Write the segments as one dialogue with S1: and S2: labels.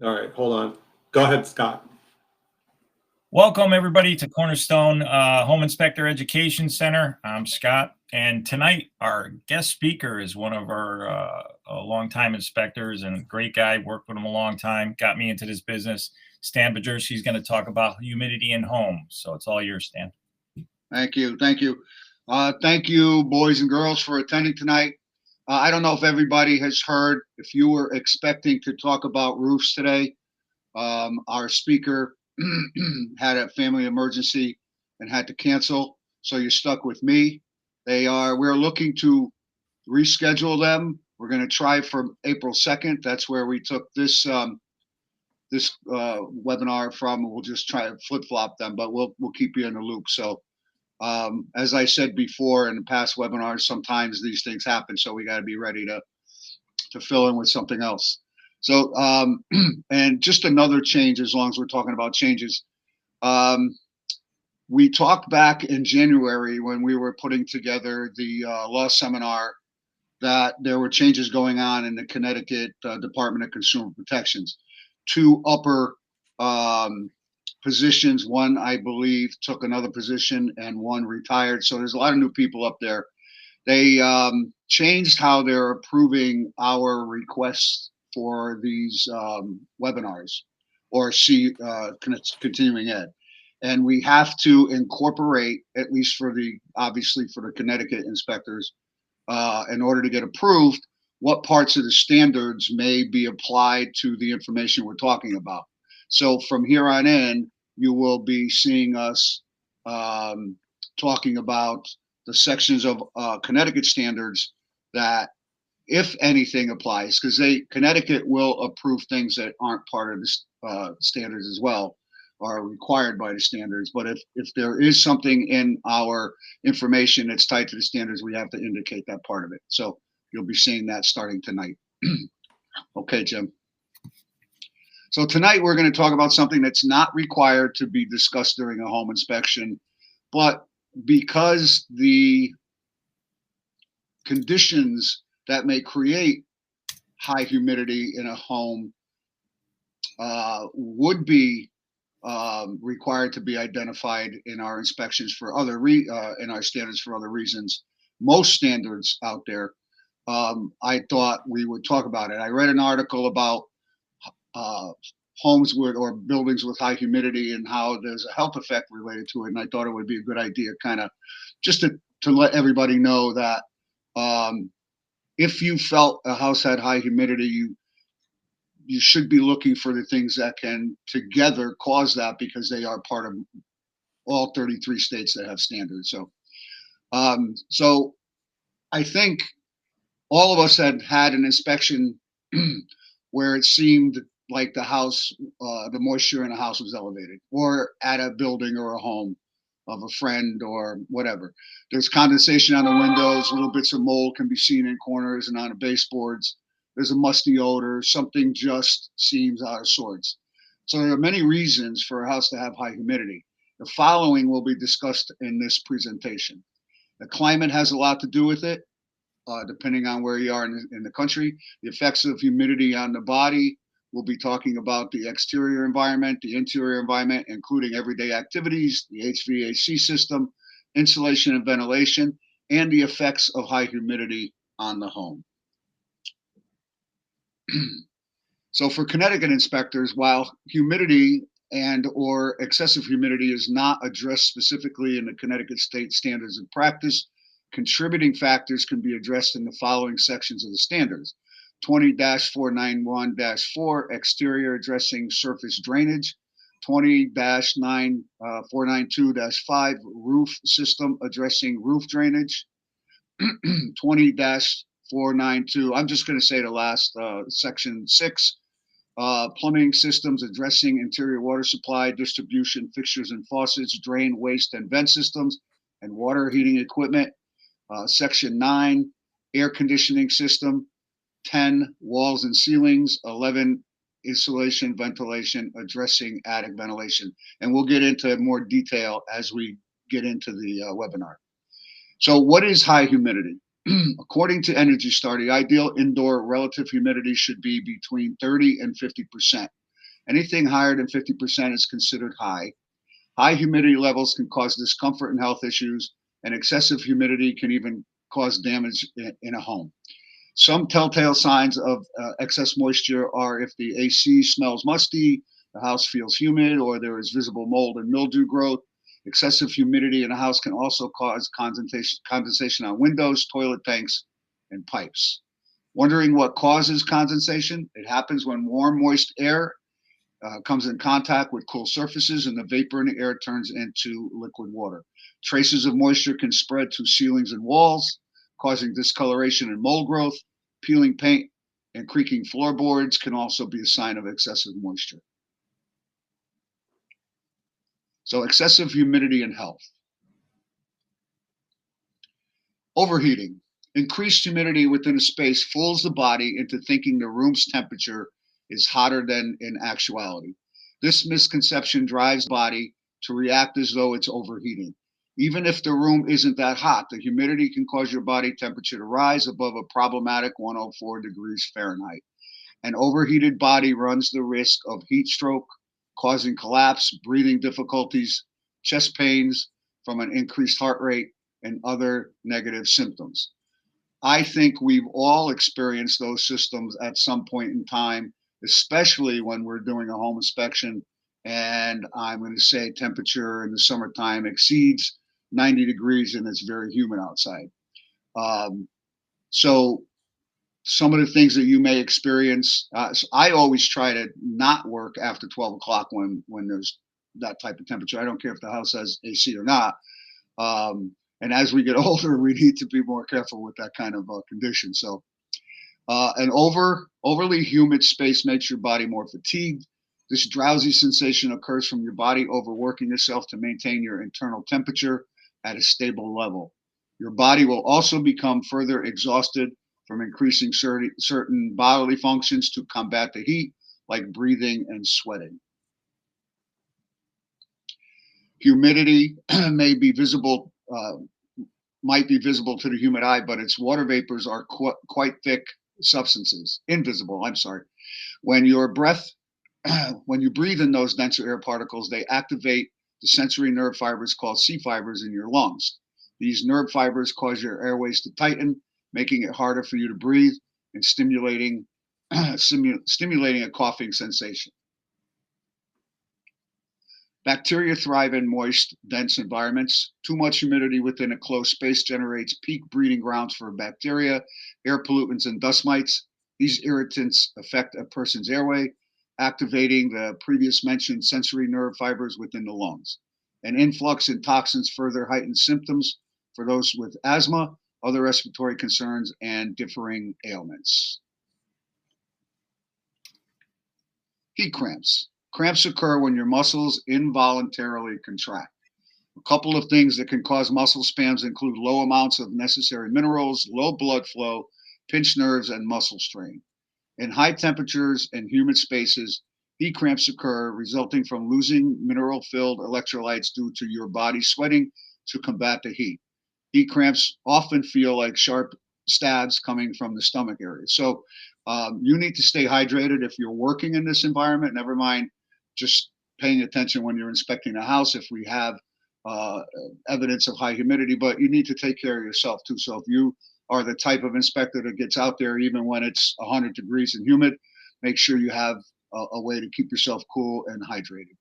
S1: All right, hold on. Go ahead, Scott.
S2: Welcome, everybody, to Cornerstone Home Inspector Education Center. I'm Scott, and tonight our guest speaker is one of our longtime inspectors and a great guy. Worked with him a long time, got me into this business. Stan Bajerski is going to talk about humidity in homes. So it's all yours, Stan.
S3: Thank you. Thank you. Thank you, boys and girls, for attending tonight. I don't know if everybody has heard, if you were expecting to talk about roofs today, our speaker had a family emergency and had to cancel. So you're stuck with me. We're looking to reschedule them. We're going to try for April 2nd. That's where we took this webinar from. We'll just try to flip flop them, but we'll keep you in the loop. So as I said before in the past webinars, sometimes these things happen, so we got to be ready to fill in with something else. So, and just another change, as long as we're talking about changes. We talked back in January when we were putting together the law seminar that there were changes going on in the Connecticut Department of Consumer Protections. Two upper positions, one I believe took another position and one retired. So there's a lot of new people up there. They changed how they're approving our requests for these webinars or continuing ed. And we have to incorporate, at least obviously for the Connecticut inspectors, in order to get approved, what parts of the standards may be applied to the information we're talking about. So from here on in, you will be seeing us talking about the sections of Connecticut standards that, if anything, applies, because Connecticut will approve things that aren't part of the standards as well, are required by the standards. But if there is something in our information that's tied to the standards, we have to indicate that part of it. So you'll be seeing that starting tonight. Okay, Jim. So tonight we're going to talk about something that's not required to be discussed during a home inspection, but because the conditions that may create high humidity in a home would be required to be identified in our inspections for in our standards for other reasons. Most standards out there, I thought we would talk about it. I read an article about homes or buildings with high humidity and how there's a health effect related to it, and I thought it would be a good idea, kind of just to let everybody know that if you felt a house had high humidity, you should be looking for the things that can together cause that, because they are part of all 33 states that have standards. So, so I think all of us had an inspection where it seemed like the house, the moisture in a house was elevated, or at a building or a home of a friend or whatever. There's condensation on the windows, little bits of mold can be seen in corners and on the baseboards. There's a musty odor, something just seems out of sorts. So there are many reasons for a house to have high humidity. The following will be discussed in this presentation. The climate has a lot to do with it, depending on where you are in the country. The effects of humidity on the body. We'll be talking about the exterior environment, the interior environment, including everyday activities, the HVAC system, insulation and ventilation, and the effects of high humidity on the home. So for Connecticut inspectors, while humidity or excessive humidity is not addressed specifically in the Connecticut State Standards of Practice, contributing factors can be addressed in the following sections of the standards. 20-491-4, exterior addressing surface drainage. 20-492-5, roof system addressing roof drainage. 20-492, I'm just going to say the last section 6, plumbing systems addressing interior water supply, distribution, fixtures and faucets, drain, waste, and vent systems, and water heating equipment. Section 9, air conditioning system. 10, walls and ceilings. 11, insulation, ventilation, addressing attic ventilation. And we'll get into more detail as we get into the webinar. So what is high humidity? According to Energy Star, the ideal indoor relative humidity should be between 30 and 50%. Anything higher than 50% is considered high. High humidity levels can cause discomfort and health issues, and excessive humidity can even cause damage in a home. Some telltale signs of excess moisture are if the AC smells musty, the house feels humid, or there is visible mold and mildew growth. Excessive humidity in a house can also cause condensation on windows, toilet tanks, and pipes. Wondering what causes condensation? It happens when warm, moist air comes in contact with cool surfaces and the vapor in the air turns into liquid water. Traces of moisture can spread to ceilings and walls, causing discoloration and mold growth. Peeling paint and creaking floorboards can also be a sign of excessive moisture. So excessive humidity and health. Overheating. Increased humidity within a space fools the body into thinking the room's temperature is hotter than in actuality. This misconception drives the body to react as though it's overheating. Even if the room isn't that hot, the humidity can cause your body temperature to rise above a problematic 104 degrees Fahrenheit. An overheated body runs the risk of heat stroke, causing collapse, breathing difficulties, chest pains from an increased heart rate, and other negative symptoms. I think we've all experienced those systems at some point in time, especially when we're doing a home inspection and I'm going to say temperature in the summertime exceeds 90 degrees and it's very humid outside. So some of the things that you may experience, so I always try to not work after 12 o'clock when there's that type of temperature. I don't care if the house has AC or not. And as we get older, we need to be more careful with that kind of condition. So an overly humid space makes your body more fatigued. This drowsy sensation occurs from your body overworking itself to maintain your internal temperature at a stable level. Your body will also become further exhausted from increasing certain bodily functions to combat the heat, like breathing and sweating. Humidity might be visible to the human eye, but its water vapors are quite thick substances, invisible, I'm sorry. When you breathe in those denser air particles, they activate the sensory nerve fibers called C fibers in your lungs. These nerve fibers cause your airways to tighten, making it harder for you to breathe and stimulating a coughing sensation. Bacteria thrive in moist, dense environments. Too much humidity within a closed space generates peak breeding grounds for bacteria, air pollutants, and dust mites. These irritants affect a person's airway, activating the previous mentioned sensory nerve fibers within the lungs. An influx in toxins further heightens symptoms for those with asthma, other respiratory concerns, and differing ailments. Heat cramps. Cramps occur when your muscles involuntarily contract. A couple of things that can cause muscle spasms include low amounts of necessary minerals, low blood flow, pinched nerves, and muscle strain. In high temperatures and humid spaces, heat cramps occur resulting from losing mineral-filled electrolytes due to your body sweating to combat the heat. Heat cramps often feel like sharp stabs coming from the stomach area. So you need to stay hydrated if you're working in this environment, never mind just paying attention when you're inspecting a house if we have evidence of high humidity, but you need to take care of yourself too. So if you are the type of inspector that gets out there even when it's 100 degrees and humid, make sure you have a way to keep yourself cool and hydrated.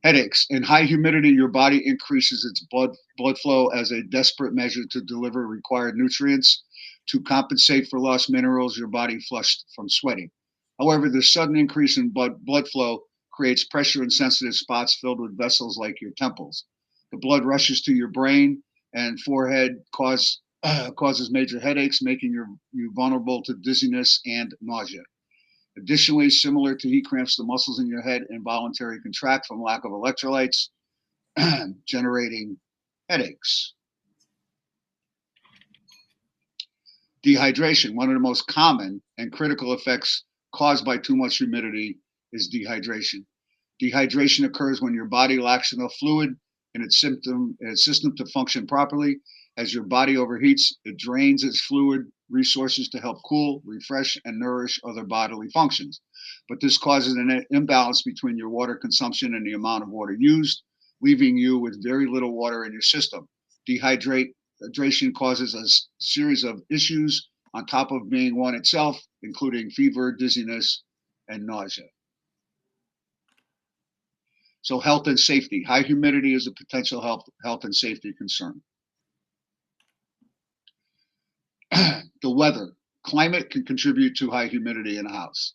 S3: Headaches. In high humidity, your body increases its blood flow as a desperate measure to deliver required nutrients. To compensate for lost minerals, your body flushed from sweating. However, the sudden increase in blood flow creates pressure in sensitive spots filled with vessels like your temples. The blood rushes to your brain and forehead, causes major headaches, making you vulnerable to dizziness and nausea. Additionally, similar to heat cramps, the muscles in your head involuntarily contract from lack of electrolytes, generating headaches. Dehydration. One of the most common and critical effects caused by too much humidity is dehydration. Dehydration occurs when your body lacks enough fluid in its system to function properly. As your body overheats, it drains its fluid resources to help cool, refresh, and nourish other bodily functions. but this causes an imbalance between your water consumption and the amount of water used, leaving you with very little water in your system. Dehydration causes a series of issues on top of being one itself, including fever, dizziness, and nausea. So health and safety. High humidity is a potential health and safety concern. The weather. Climate can contribute to high humidity in a house.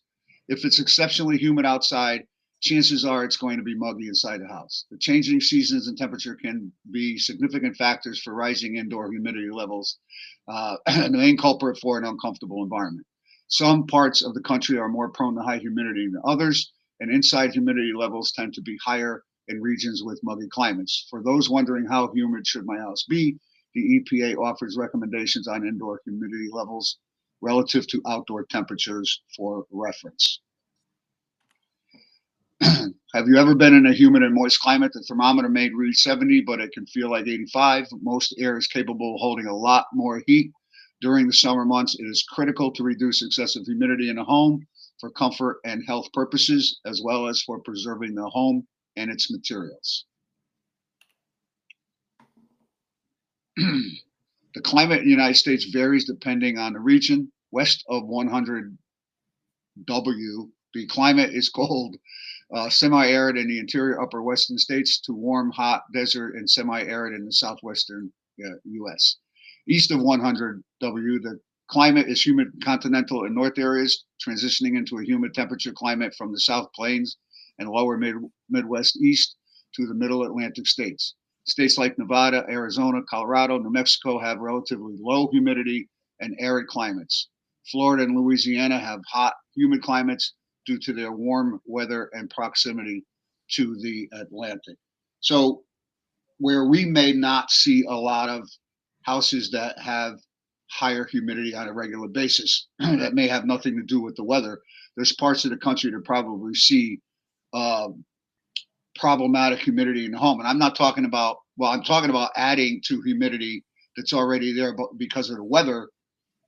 S3: If it's exceptionally humid outside, chances are it's going to be muggy inside the house. The changing seasons and temperature can be significant factors for rising indoor humidity levels, and the main culprit for an uncomfortable environment. Some parts of the country are more prone to high humidity than others, and inside humidity levels tend to be higher in regions with muggy climates. For those wondering how humid should my house be, the EPA offers recommendations on indoor humidity levels relative to outdoor temperatures for reference. Have you ever been in a humid and moist climate? The thermometer may read 70, but it can feel like 85. Most air is capable of holding a lot more heat. During the summer months, it is critical to reduce excessive humidity in a home for comfort and health purposes, as well as for preserving the home and its materials. The climate in the United States varies depending on the region. West of 100 W, the climate is cold, semi-arid in the interior upper western states to warm, hot desert and semi-arid in the southwestern U.S. East of 100 W, the climate is humid continental in north areas, transitioning into a humid temperature climate from the South Plains and lower Midwest east to the middle Atlantic states. States like Nevada, Arizona, Colorado, New Mexico have relatively low humidity and arid climates. Florida and Louisiana have hot, humid climates due to their warm weather and proximity to the Atlantic. So where we may not see a lot of houses that have higher humidity on a regular basis, that may have nothing to do with the weather, there's parts of the country that probably see problematic humidity in the home. And I'm not talking about, well, I'm talking about adding to humidity that's already there but because of the weather,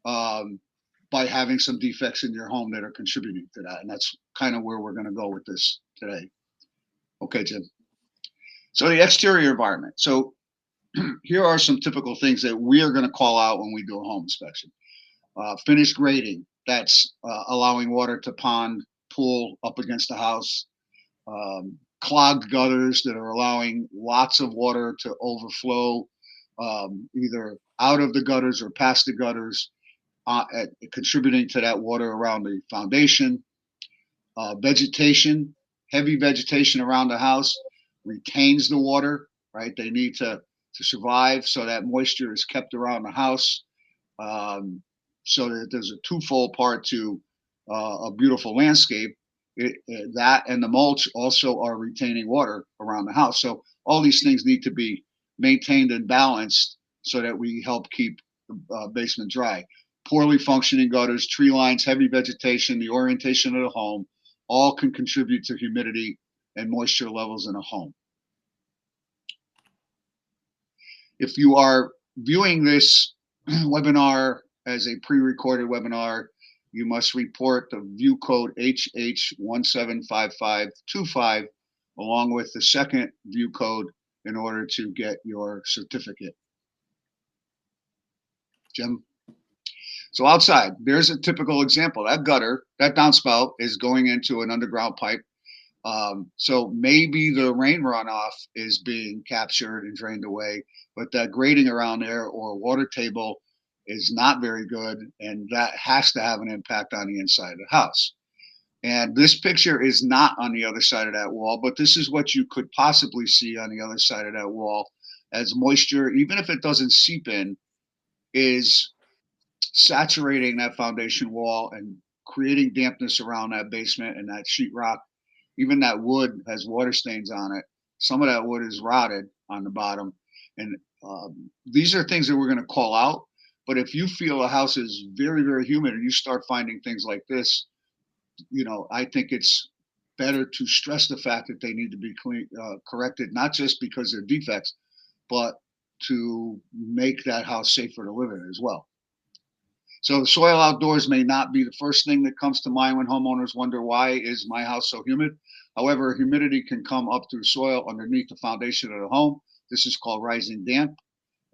S3: by having some defects in your home that are contributing to that. And that's kind of where we're going to go with this today. Okay, Jim. So the exterior environment. So here are some typical things that we are going to call out when we do a home inspection. Finished grading. That's allowing water to pond, pool up against the house. Clogged gutters that are allowing lots of water to overflow, either out of the gutters or past the gutters, contributing to that water around the foundation. Vegetation, heavy vegetation around the house retains the water, right? They need to survive, so that moisture is kept around the house. So that there's a twofold part to a beautiful landscape. That and the mulch also are retaining water around the house. So all these things need to be maintained and balanced so that we help keep the basement dry. Poorly functioning gutters, tree lines, heavy vegetation, the orientation of the home, all can contribute to humidity and moisture levels in a home. If you are viewing this webinar as a pre-recorded webinar, you must report the view code HH175525 along with the second view code in order to get your certificate. Jim? So outside, there's a typical example. That gutter, that downspout is going into an underground pipe. So maybe the rain runoff is being captured and drained away, but that grading around there or water table is not very good, and that has to have an impact on the inside of the house. And this picture is not on the other side of that wall, but this is what you could possibly see on the other side of that wall, as moisture, even if it doesn't seep in, is saturating that foundation wall and creating dampness around that basement and that sheetrock. Even that wood has water stains on it. Some of that wood is rotted on the bottom. And these are things that we're going to call out. But if you feel a house is very, very humid and you start finding things like this, I think it's better to stress the fact that they need to be corrected, not just because they're defects, but to make that house safer to live in as well. So the soil outdoors may not be the first thing that comes to mind when homeowners wonder, why is my house so humid? However, humidity can come up through soil underneath the foundation of the home. This is called rising damp,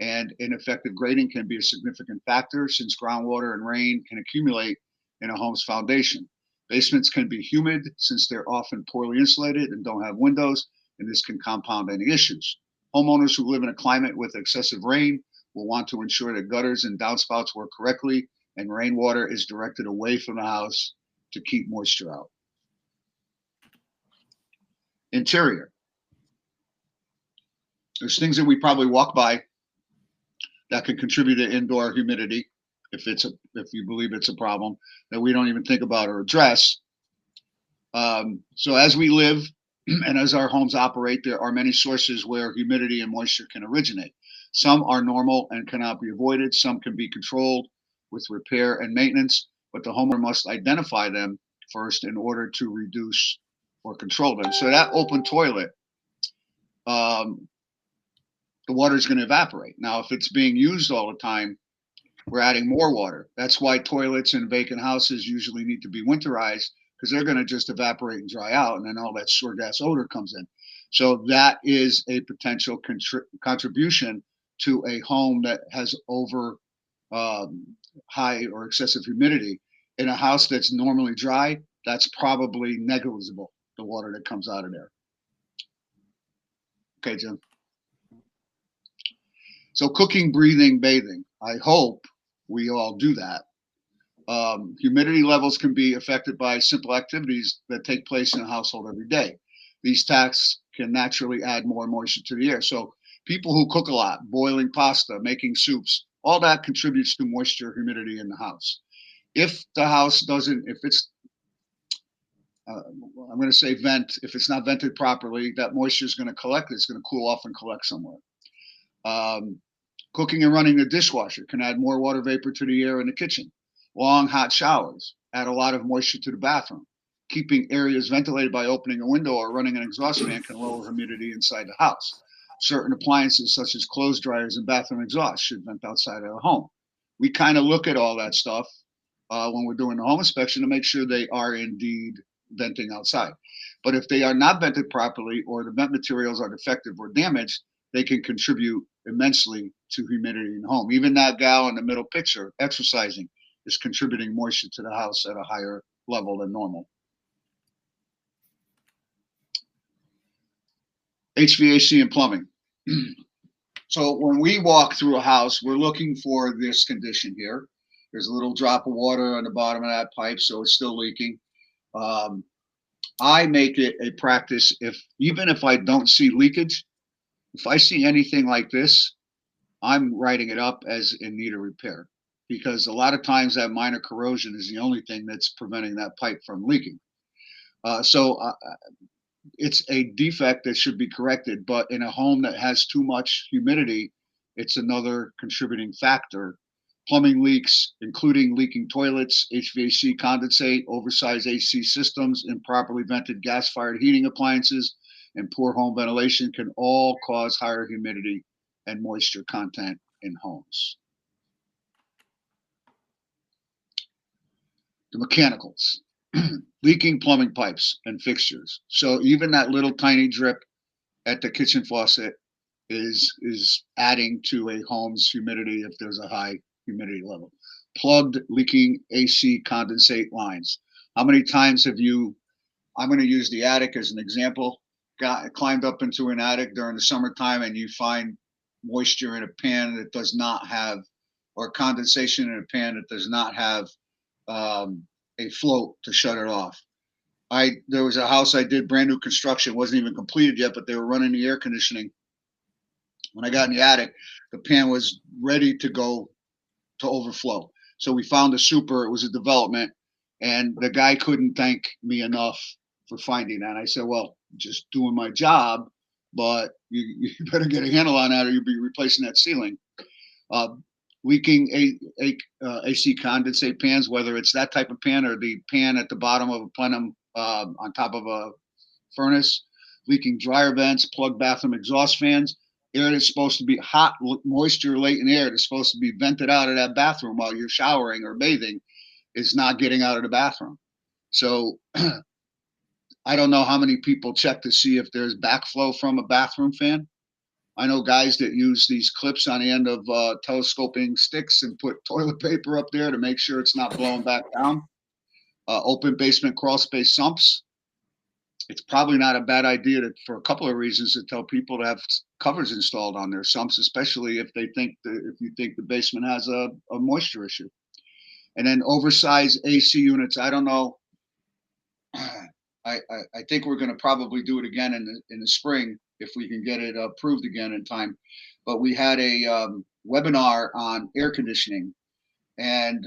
S3: and ineffective grading can be a significant factor since groundwater and rain can accumulate in a home's foundation. Basements can be humid since they're often poorly insulated and don't have windows, and this can compound any issues. Homeowners who live in a climate with excessive rain will want to ensure that gutters and downspouts work correctly and rainwater is directed away from the house to keep moisture out. Interior. There's things that we probably walk by that can contribute to indoor humidity if you believe it's a problem that we don't even think about or address. So as we live and as our homes operate, there are many sources where humidity and moisture can originate. Some are normal and cannot be avoided. Some can be controlled with repair and maintenance, but the homeowner must identify them first in order to reduce or control them. So that open toilet, the water is going to evaporate. Now, if it's being used all the time, we're adding more water. That's why toilets in vacant houses usually need to be winterized, because they're going to just evaporate and dry out, and then all that sewer gas odor comes in. So that is a potential contribution to a home that has over high or excessive humidity. In a house that's normally dry, that's probably negligible, the water that comes out of there. Okay, Jim. So cooking, breathing, bathing. I hope we all do that. Humidity levels can be affected by simple activities that take place in a household every day. These tasks can naturally add more moisture to the air. So people who cook a lot, boiling pasta, making soups, all that contributes to moisture, humidity in the house. If the house doesn't, if it's, I'm going to say vent, if it's not vented properly, that moisture is going to collect. It's going to cool off and collect somewhere. Cooking and running the dishwasher can add more water vapor to the air in the kitchen. Long hot showers add a lot of moisture to the bathroom. Keeping areas ventilated by opening a window or running an exhaust fan can lower humidity inside the house. Certain appliances such as clothes dryers and bathroom exhausts should vent outside of the home. We kind of look at all that stuff when we're doing the home inspection to make sure they are indeed venting outside. But if they are not vented properly or the vent materials are defective or damaged, they can contribute immensely to humidity in the home. Even that gal in the middle picture exercising is contributing moisture to the house at a higher level than normal. HVAC and plumbing. So when we walk through a house, we're looking for this condition here. There's a little drop of water on the bottom of that pipe, so it's still leaking. I make it a practice, even if I don't see leakage, if I see anything like this, I'm writing it up as in need of repair, because a lot of times that minor corrosion is the only thing that's preventing that pipe from leaking. It's a defect that should be corrected, but in a home that has too much humidity, it's another contributing factor. Plumbing leaks, including leaking toilets, HVAC condensate, oversized AC systems, improperly vented gas-fired heating appliances, and poor home ventilation can all cause higher humidity and moisture content in homes. The mechanicals. Leaking plumbing pipes and fixtures. So even that little tiny drip at the kitchen faucet is adding to a home's humidity if there's a high humidity level. Plugged leaking AC condensate lines. How many times have you, I'm going to use the attic as an example, climbed up into an attic during the summertime and you find moisture in a pan that does not have, or condensation in a pan that does not have a float to shut it off. There was a house I did, brand new construction, wasn't even completed yet, but they were running the air conditioning. When I got in the attic, the pan was ready to go to overflow. So we found a super, it was a development, and the guy couldn't thank me enough for finding that. I said, well, just doing my job, but you better get a handle on that or you'll be replacing that ceiling. Leaking AC condensate pans, whether it's that type of pan or the pan at the bottom of a plenum on top of a furnace, leaking dryer vents, plug bathroom exhaust fans. air that's supposed to be hot, moisture latent air that's supposed to be vented out of that bathroom while you're showering or bathing is not getting out of the bathroom. So I don't know how many people check to see if there's backflow from a bathroom fan. I know guys that use these clips on the end of telescoping sticks and put toilet paper up there to make sure it's not blowing back down. Open basement crawl space sumps. It's probably not a bad idea for a couple of reasons, to tell people to have covers installed on their sumps, especially if you think the basement has a moisture issue. And then oversized AC units. I don't know. I think we're going to probably do it again in the spring if we can get it approved again in time. But we had a webinar on air conditioning, and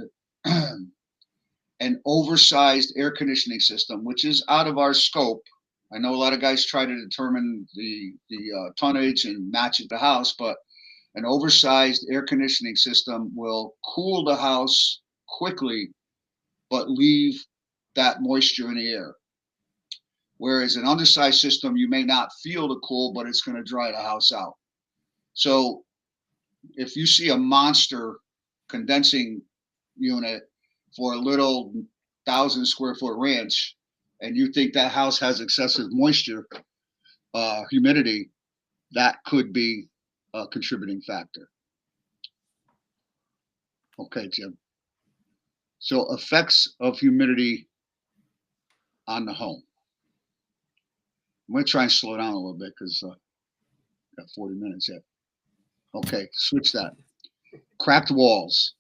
S3: an oversized air conditioning system, which is out of our scope. I know a lot of guys try to determine the tonnage and match it to the house, but an oversized air conditioning system will cool the house quickly, but leave that moisture in the air. Whereas an undersized system, you may not feel the cool, but it's going to dry the house out. So if you see a monster condensing unit for a little 1,000 square foot ranch, and you think that house has excessive moisture, humidity, that could be a contributing factor. Okay, Jim. So effects of humidity on the home. I'm going to try and slow down a little bit because got 40 minutes yet. Okay, switch that. Cracked walls.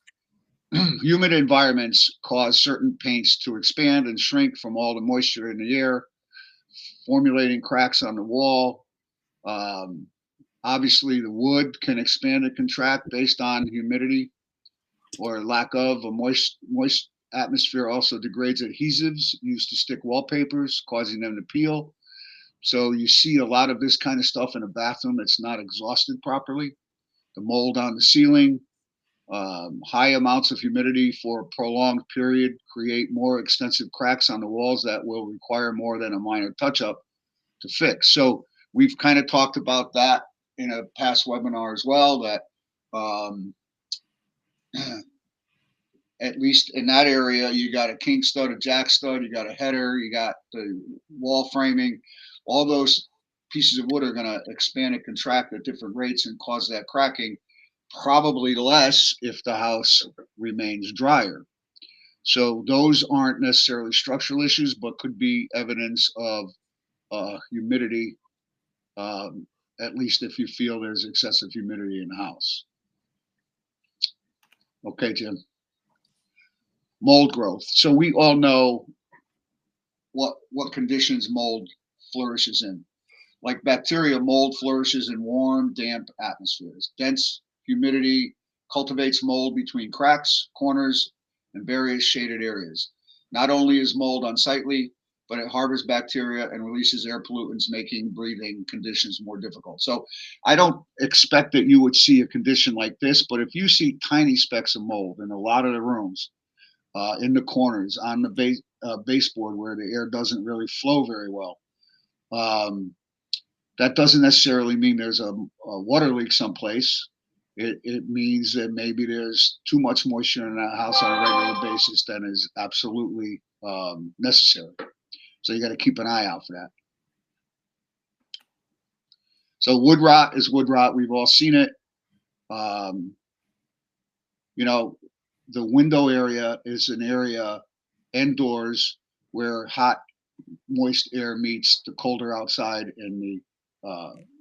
S3: Humid environments cause certain paints to expand and shrink from all the moisture in the air, formulating cracks on the wall. Obviously, the wood can expand and contract based on humidity or lack of. A moist atmosphere also degrades adhesives used to stick wallpapers, causing them to peel. So you see a lot of this kind of stuff in a bathroom that's not exhausted properly. The mold on the ceiling, high amounts of humidity for a prolonged period create more extensive cracks on the walls that will require more than a minor touch-up to fix. So we've kind of talked about that in a past webinar as well, that at least in that area, you got a king stud, a jack stud, you got a header, you got the wall framing. All those pieces of wood are going to expand and contract at different rates and cause that cracking. Probably less if the house remains drier. So those aren't necessarily structural issues, but could be evidence of humidity, at least if you feel there's excessive humidity in the house. Okay, Jim. Mold growth. So we all know what conditions mold flourishes in. Like bacteria, mold flourishes in warm, damp atmospheres. Dense humidity cultivates mold between cracks, corners, and various shaded areas. Not only is mold unsightly, but it harbors bacteria and releases air pollutants, making breathing conditions more difficult. So I don't expect that you would see a condition like this, but if you see tiny specks of mold in a lot of the rooms, in the corners, on the baseboard where the air doesn't really flow very well, that doesn't necessarily mean there's a water leak someplace. It means that maybe there's too much moisture in that house on a regular basis than is absolutely necessary. So you got to keep an eye out for that. So wood rot is wood rot. We've all seen it. You know, the window area is an area indoors where hot, moist air meets the colder outside in the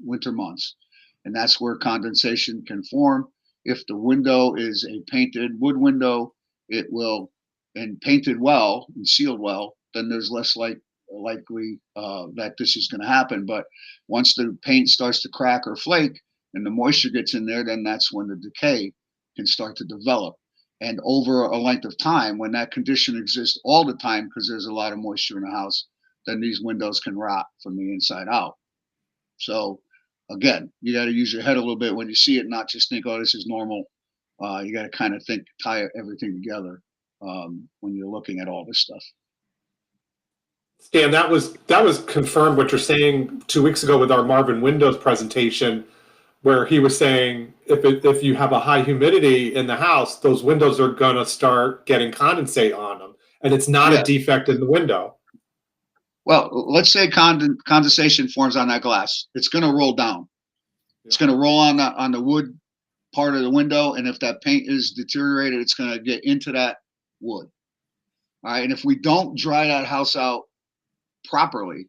S3: winter months. And that's where condensation can form. If the window is a painted wood window, it will, and painted well and sealed well, then there's less likely that this is going to happen. But once the paint starts to crack or flake and the moisture gets in there, then that's when the decay can start to develop. And over a length of time, when that condition exists all the time because there's a lot of moisture in the house, then these windows can rot from the inside out. So again, you got to use your head a little bit when you see it, not just think, oh, this is normal. You got to kind of tie everything together when you're looking at all this stuff.
S1: Stan, that was confirmed what you're saying 2 weeks ago with our Marvin Windows presentation. where he was saying if you have a high humidity in the house, those windows are going to start getting condensate on them, and it's not a
S3: Yeah.
S1: defect in the window.
S3: Well, let's say condensation forms on that glass. It's going to roll down. It's going to roll on the wood part of the window, and if that paint is deteriorated, it's going to get into that wood. All right, and if we don't dry that house out properly,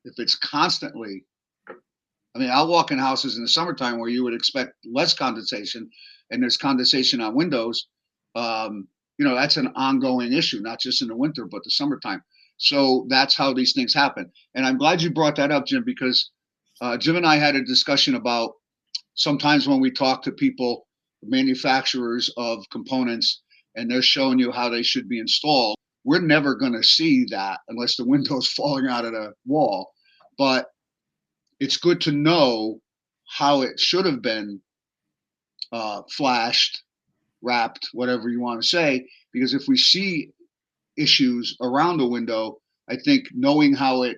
S3: if it's constantly, I mean, I'll walk in houses in the summertime where you would expect less condensation, and there's condensation on windows. That's an ongoing issue, not just in the winter, but the summertime. So that's how these things happen. And I'm glad you brought that up, Jim, because Jim and I had a discussion about sometimes when we talk to people, manufacturers of components, and they're showing you how they should be installed, we're never going to see that unless the window's falling out of the wall. But it's good to know how it should have been flashed, wrapped, whatever you want to say, because if we see issues around the window, I think knowing how it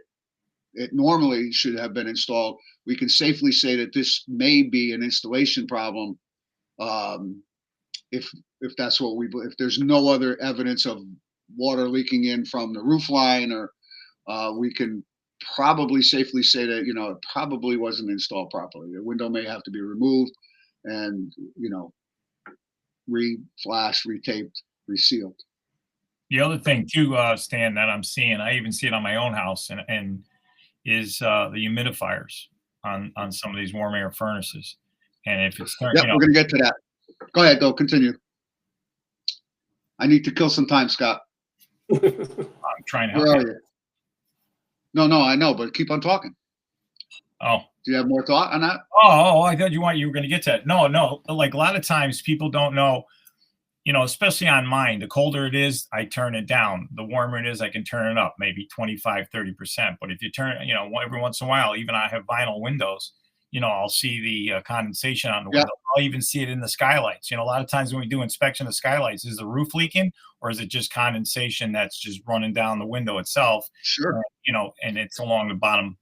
S3: normally should have been installed, we can safely say that this may be an installation problem. If that's what if there's no other evidence of water leaking in from the roof line, or we can probably safely say that it probably wasn't installed properly. The window may have to be removed and re-flashed, retaped, resealed.
S2: The other thing too, Stan, that I'm seeing, I even see it on my own house, and is the humidifiers on some of these warm air furnaces. And if it's
S3: we're gonna get to that. Go ahead, though. Continue. I need to kill some time, Scott.
S2: I'm trying to help.
S3: Where are you? No, I know, but keep on talking.
S2: Oh.
S3: Do you have more thought on that?
S2: Oh, I thought you were going to get to that. No. Like a lot of times people don't know, especially on mine, the colder it is, I turn it down. The warmer it is, I can turn it up, maybe 25, 30%. But if you turn, every once in a while, even I have vinyl windows, I'll see the condensation on the window. I'll even see it in the skylights. A lot of times when we do inspection of skylights, is the roof leaking, or is it just condensation that's just running down the window itself?
S3: Sure.
S2: And it's along the bottom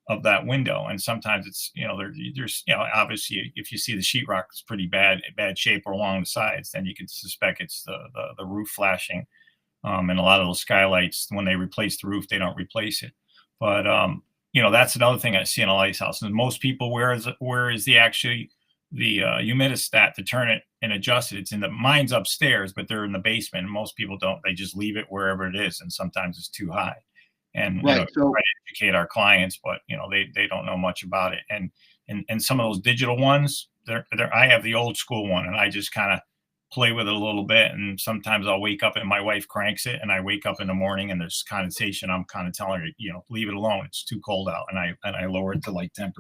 S2: of that window. And sometimes it's, there's, obviously if you see the sheetrock is pretty bad shape or along the sides, then you can suspect it's the roof flashing. And a lot of those skylights, when they replace the roof, they don't replace it. But, that's another thing I see in a lighthouse. And most people, where is the humidistat to turn it and adjust it? It's mine's upstairs, but they're in the basement. And most people don't, they just leave it wherever it is. And sometimes it's too high. And
S3: right.
S2: So, try to educate our clients, but they don't know much about it. And some of those digital ones, I have the old school one, and I just kind of play with it a little bit. And sometimes I'll wake up and my wife cranks it, and I wake up in the morning and there's condensation. I'm kind of telling her, leave it alone. It's too cold out, and I lower it to like 10%.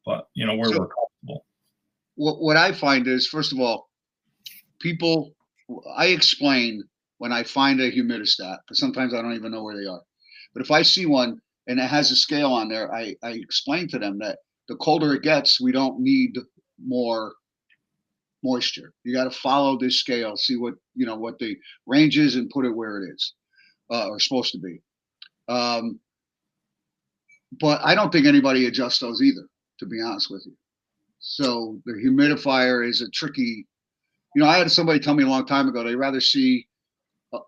S2: But where we're comfortable.
S3: What I find is, first of all, I explain when I find a humidistat, because sometimes I don't even know where they are. But if I see one and it has a scale on there, I explain to them that the colder it gets, we don't need more moisture. You got to follow this scale, see what the range is, and put it where it is or supposed to be. But I don't think anybody adjusts those either, to be honest with you. So the humidifier is a tricky. I had somebody tell me a long time ago they'd rather see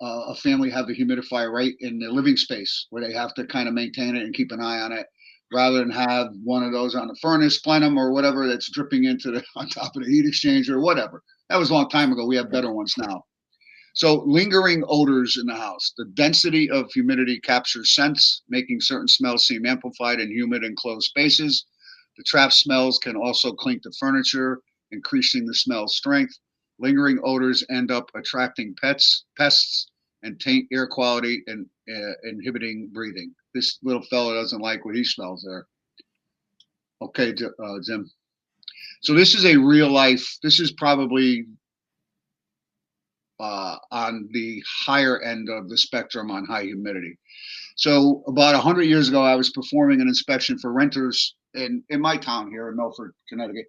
S3: a family have the humidifier right in the living space where they have to kind of maintain it and keep an eye on it, rather than have one of those on the furnace plenum or whatever that's dripping into on top of the heat exchanger or whatever. That was a long time ago. We have better ones now. So lingering odors in the house. The density of humidity captures scents, making certain smells seem amplified in humid and closed spaces. The trapped smells can also cling to furniture, increasing the smell's strength. Lingering odors end up attracting pests, and taint air quality and inhibiting breathing. This little fella doesn't like what he smells there. Okay, Jim. So this is a real life. This is probably on the higher end of the spectrum on high humidity. So about 100 years ago, I was performing an inspection for renters in my town here in Milford, Connecticut.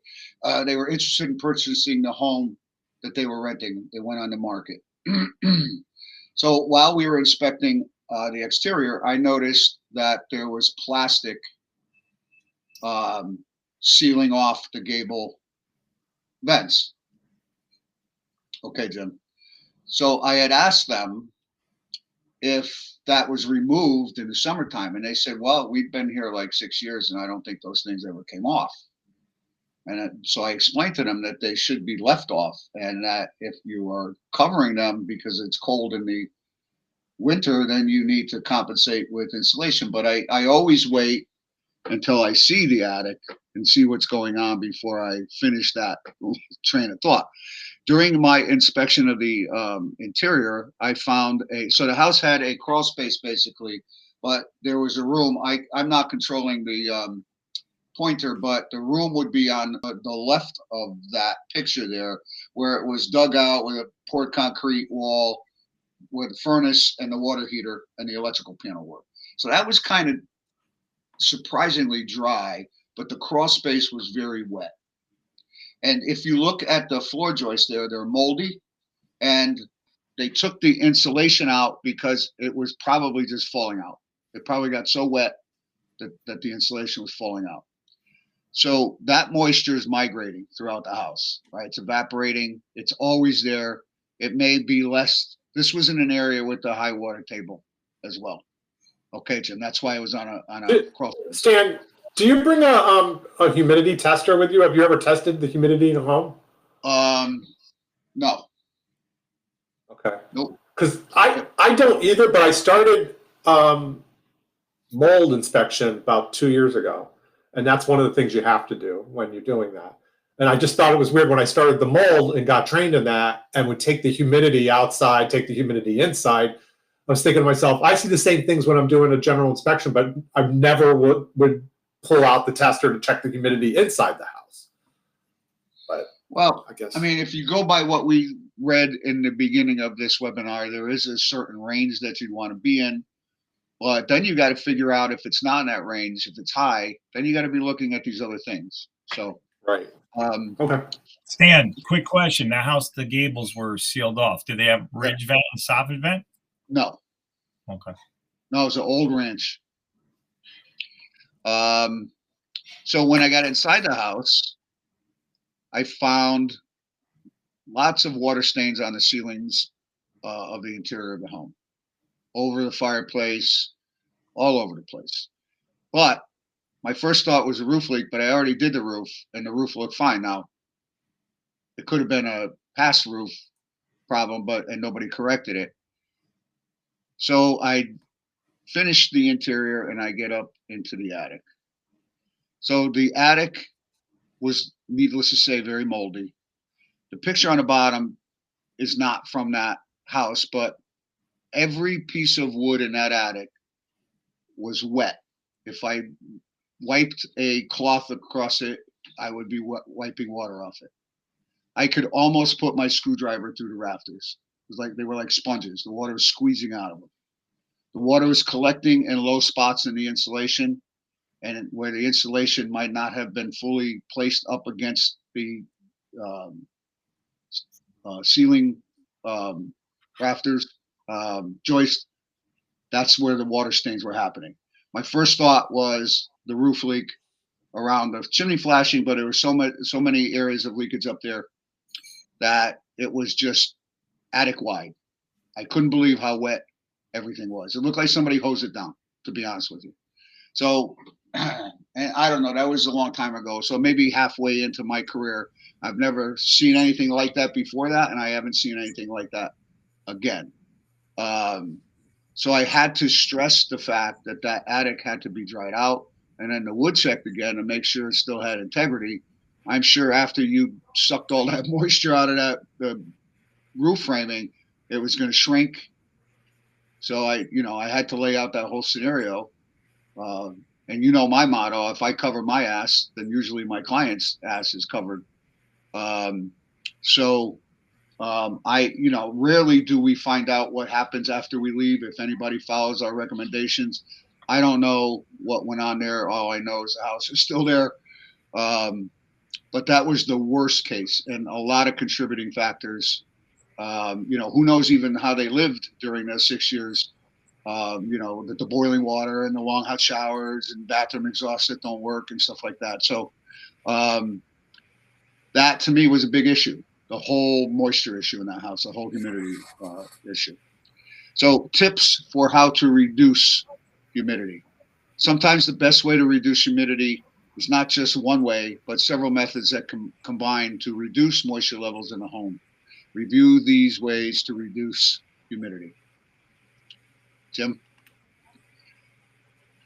S3: They were interested in purchasing the home that they were renting. It went on the market. So while we were inspecting the exterior, I noticed that there was plastic sealing off the gable vents. Okay, Jim. So I had asked them if that was removed in the summertime, and they said, well, we've been here like 6 years and I don't think those things ever came off. And so I explained to them that they should be left off, and that if you are covering them because it's cold in the winter, then you need to compensate with insulation. But I always wait until I see the attic and see what's going on before I finish that train of thought. During my inspection of the interior, I found so the house had a crawl space basically, but there was a room. I'm not controlling the pointer, but the room would be on the left of that picture there, where it was dug out with a poured concrete wall where the furnace and the water heater and the electrical panel were. So that was kind of surprisingly dry, but the crawl space was very wet. And if you look at the floor joists there, they're moldy, and they took the insulation out because it was probably just falling out. It probably got so wet that the insulation was falling out. So that moisture is migrating throughout the house, right? It's evaporating. It's always there. It may be less. This was in an area with a high water table as well. Okay, Jim, that's why it was on a crawl.
S1: Stan, do you bring a humidity tester with you? Have you ever tested the humidity in a home?
S3: No.
S1: Okay.
S3: Nope.
S1: Because I don't either, but I started mold inspection about 2 years ago. And that's one of the things you have to do when you're doing that. And I just thought it was weird when I started the mold and got trained in that and would take the humidity outside, take the humidity inside. I was thinking to myself, I see the same things when I'm doing a general inspection, but I never would pull out the tester to check the humidity inside the house. But
S3: well,
S1: I guess,
S3: I mean, if you go by what we read in the beginning of this webinar, there is a certain range that you'd want to be in. But then you got to figure out if it's not in that range, if it's high, then you got to be looking at these other things. So,
S1: right. Okay.
S2: Stan, quick question. The house, the gables were sealed off. Do they have ridge vent and soffit vent?
S3: No.
S2: Okay.
S3: No, it's an old ranch. So when I got inside the house, I found lots of water stains on the ceilings of the interior of the home, over the fireplace, all over the place. But my first thought was a roof leak, but I already did the roof, and the roof looked fine. Now, it could have been a past roof problem, and nobody corrected it. So I finished the interior, and I get up into the attic. So the attic was, needless to say, very moldy. The picture on the bottom is not from that house, but every piece of wood in that attic was wet. If I wiped a cloth across it, I would be wiping water off it. I could almost put my screwdriver through the rafters. It was like they were like sponges. The water was squeezing out of them. The water was collecting in low spots in the insulation, and where the insulation might not have been fully placed up against the ceiling rafters, joist. That's where the water stains were happening. My first thought was the roof leak around the chimney flashing, but there were so many areas of leakage up there that it was just attic wide. I couldn't believe how wet everything was. It looked like somebody hosed it down, to be honest with you. So, and I don't know, that was a long time ago. So maybe halfway into my career, I've never seen anything like that before that, and I haven't seen anything like that again. So I had to stress the fact that that attic had to be dried out, and then the wood checked again to make sure it still had integrity. I'm sure after you sucked all that moisture out of the roof framing, it was going to shrink. So I had to lay out that whole scenario. And my motto: if I cover my ass, then usually my client's ass is covered. Rarely do we find out what happens after we leave if anybody follows our recommendations. I don't know what went on there. All I know is the house is still there. But that was the worst case, and a lot of contributing factors. Who knows even how they lived during those 6 years. The boiling water and the long hot showers and bathroom exhausts that don't work and stuff like that. So That to me was a big issue. The whole moisture issue in that house, the whole humidity issue. So tips for how to reduce humidity. Sometimes the best way to reduce humidity is not just one way, but several methods that combine to reduce moisture levels in the home. Review these ways to reduce humidity. Jim?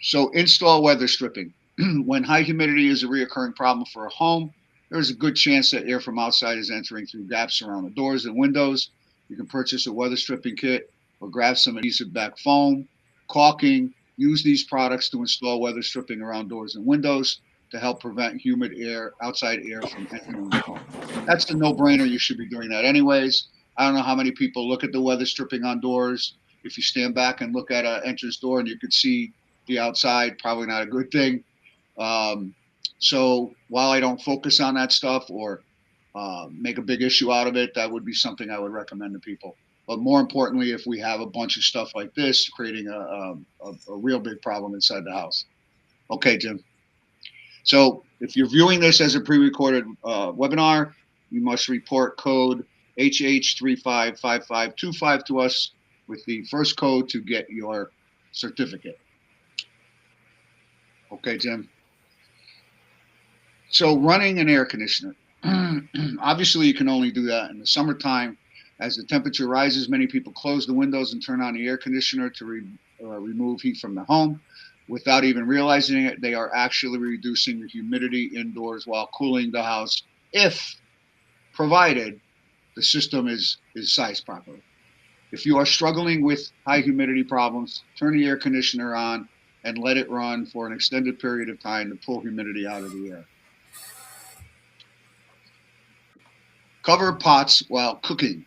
S3: So install weather stripping. When high humidity is a reoccurring problem for a home, there is a good chance that air from outside is entering through gaps around the doors and windows. You can purchase a weather stripping kit or grab some adhesive back foam, caulking. Use these products to install weather stripping around doors and windows to help prevent humid air, outside air from entering the home. That's the no-brainer. You should be doing that anyways. I don't know how many people look at the weather stripping on doors. If you stand back and look at an entrance door and you could see the outside, probably not a good thing. So while I don't focus on that stuff or make a big issue out of it, that would be something I would recommend to people. But more importantly, if we have a bunch of stuff like this, creating a real big problem inside the house. Okay, Jim. So if you're viewing this as a pre-recorded webinar, you must report code HH355525 to us with the first code to get your certificate. Okay, Jim. So running an air conditioner. Obviously, you can only do that in the summertime. As the temperature rises, many people close the windows and turn on the air conditioner to remove heat from the home. Without even realizing it, they are actually reducing the humidity indoors while cooling the house, if provided the system is sized properly. If you are struggling with high humidity problems, turn the air conditioner on and let it run for an extended period of time to pull humidity out of the air. Cover pots while cooking.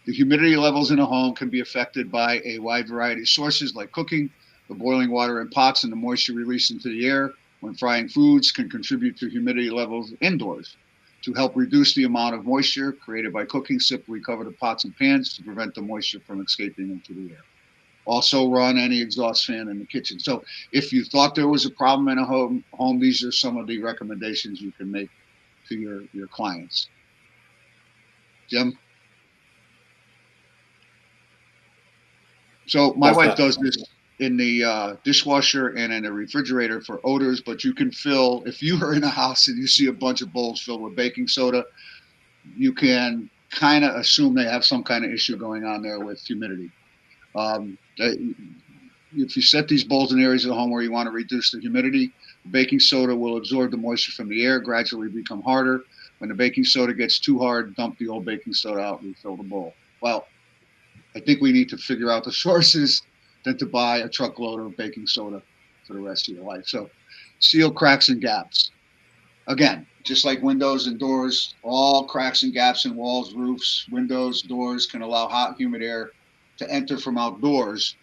S3: The humidity levels in a home can be affected by a wide variety of sources like cooking. The boiling water in pots and the moisture released into the air when frying foods can contribute to humidity levels indoors. To help reduce the amount of moisture created by cooking, simply cover the pots and pans to prevent the moisture from escaping into the air. Also run any exhaust fan in the kitchen. So if you thought there was a problem in a home, these are some of the recommendations you can make to your clients. Jim? So my wife does this in the dishwasher and in the refrigerator for odors, but you can fill, if you are in a house and you see a bunch of bowls filled with baking soda, you can kind of assume they have some kind of issue going on there with humidity. If you set these bowls in areas of the home where you want to reduce the humidity, baking soda will absorb the moisture from the air, gradually become harder. When the baking soda gets too hard, dump the old baking soda out and refill the bowl. Well, I think we need to figure out the sources than to buy a truckload of baking soda for the rest of your life. So seal cracks and gaps. Again, just like windows and doors, all cracks and gaps in walls, roofs, windows, doors can allow hot, humid air to enter from outdoors.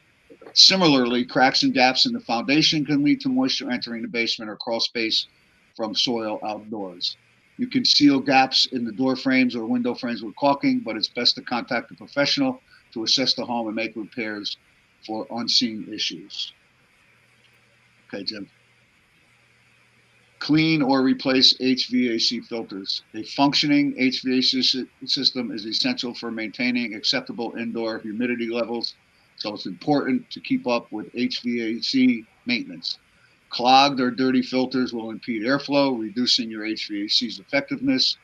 S3: Similarly, cracks and gaps in the foundation can lead to moisture entering the basement or crawl space from soil outdoors. You can seal gaps in the door frames or window frames with caulking, but it's best to contact a professional to assess the home and make repairs for unseen issues. Okay, Jim. Clean or replace HVAC filters. A functioning HVAC system is essential for maintaining acceptable indoor humidity levels, so it's important to keep up with HVAC maintenance. Clogged or dirty filters will impede airflow, reducing your HVAC's effectiveness.